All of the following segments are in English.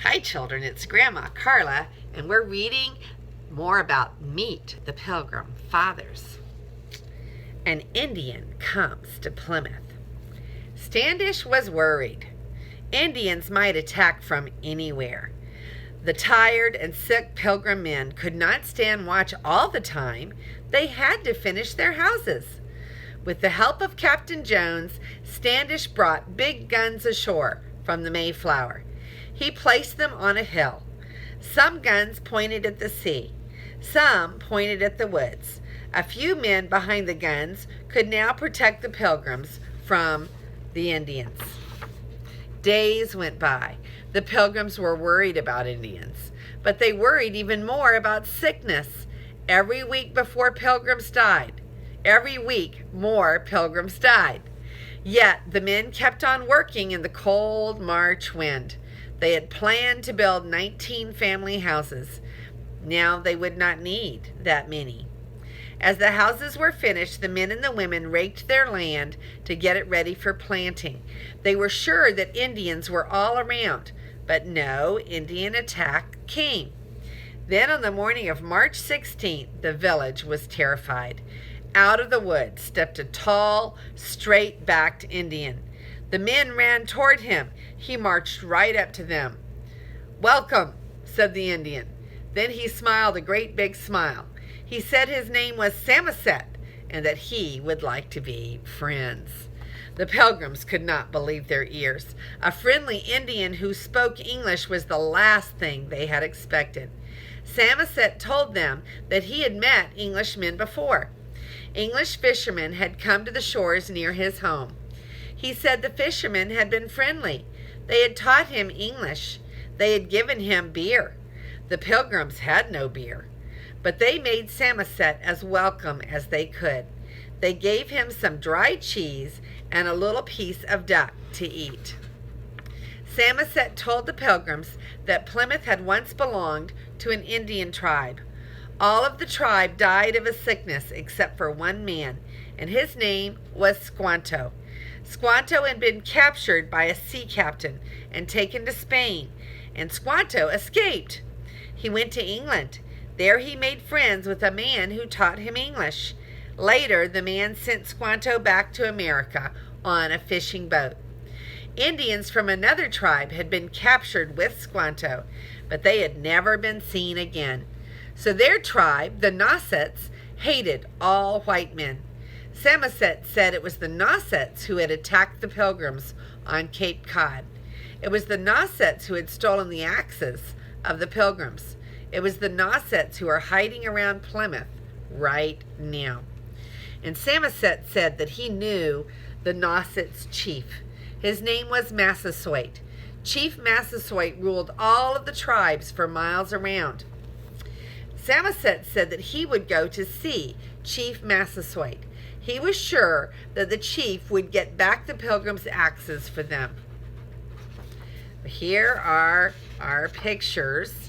Hi children, it's Grandma Carla, and we're reading more about Meet the Pilgrim Fathers. An Indian comes to Plymouth. Standish was worried. Indians might attack from anywhere. The tired and sick Pilgrim men could not stand watch all the time. They had to finish their houses. With the help of Captain Jones, Standish brought big guns ashore from the Mayflower. He placed them on a hill. Some guns pointed at the sea. Some pointed at the woods. A few men behind the guns could now protect the Pilgrims from the Indians. Days went by. The Pilgrims were worried about Indians, but they worried even more about sickness. Every week more Pilgrims died. Yet the men kept on working in the cold March wind. They had planned to build 19 family houses. Now they would not need that many. As the houses were finished, the men and the women raked their land to get it ready for planting. They were sure that Indians were all around, but no Indian attack came. Then on the morning of March 16th, the village was terrified. Out of the woods stepped a tall, straight-backed Indian. The men ran toward him. He marched right up to them. "Welcome," said the Indian. Then he smiled a great big smile. He said his name was Samoset and that he would like to be friends. The Pilgrims could not believe their ears. A friendly Indian who spoke English was the last thing they had expected. Samoset told them that he had met Englishmen before. English fishermen had come to the shores near his home. He said the fishermen had been friendly. They had taught him English. They had given him beer. The Pilgrims had no beer, but they made Samoset as welcome as they could. They gave him some dried cheese and a little piece of duck to eat. Samoset told the Pilgrims that Plymouth had once belonged to an Indian tribe. All of the tribe died of a sickness except for one man, and his name was Squanto. Squanto had been captured by a sea captain and taken to Spain, and Squanto escaped. He went to England. There he made friends with a man who taught him English. Later, the man sent Squanto back to America on a fishing boat. Indians from another tribe had been captured with Squanto, but they had never been seen again. So their tribe, the Nausets, hated all white men. Samoset said it was the Nausets who had attacked the Pilgrims on Cape Cod. It was the Nausets who had stolen the axes of the Pilgrims. It was the Nausets who are hiding around Plymouth right now. And Samoset said that he knew the Nausets' chief. His name was Massasoit. Chief Massasoit ruled all of the tribes for miles around. Samoset said that he would go to see Chief Massasoit. He was sure that the chief would get back the Pilgrims' axes for them. Here are our pictures.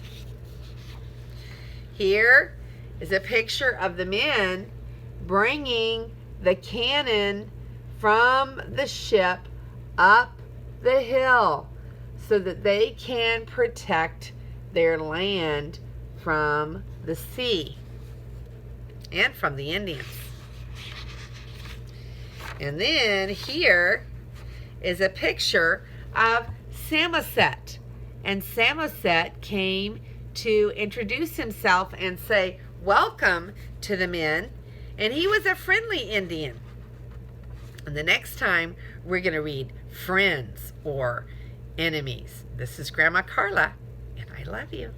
Here is a picture of the men bringing the cannon from the ship up the hill so that they can protect their land from the sea and from the Indians. And then here is a picture of Samoset. And Samoset came to introduce himself and say welcome to the men. And he was a friendly Indian. And the next time we're going to read friends or enemies. This is Grandma Carla, and I love you.